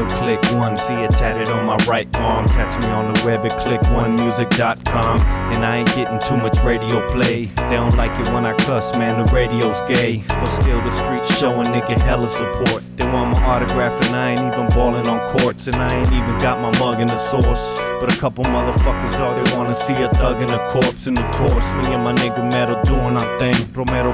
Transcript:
still click one. See it tatted on my right arm. Catch me on the web at click1music.com. And I ain't getting too much radio play. They don't like it when I cuss, man, the radio's gay. But still the streets showing nigga hella support. They want my autograph and I ain't even ballin' on courts. And I ain't even got my mug in the source. But a couple motherfuckers, all they wanna see a thug and a corpse. And of course, me and my nigga Metal doing our thing. Romero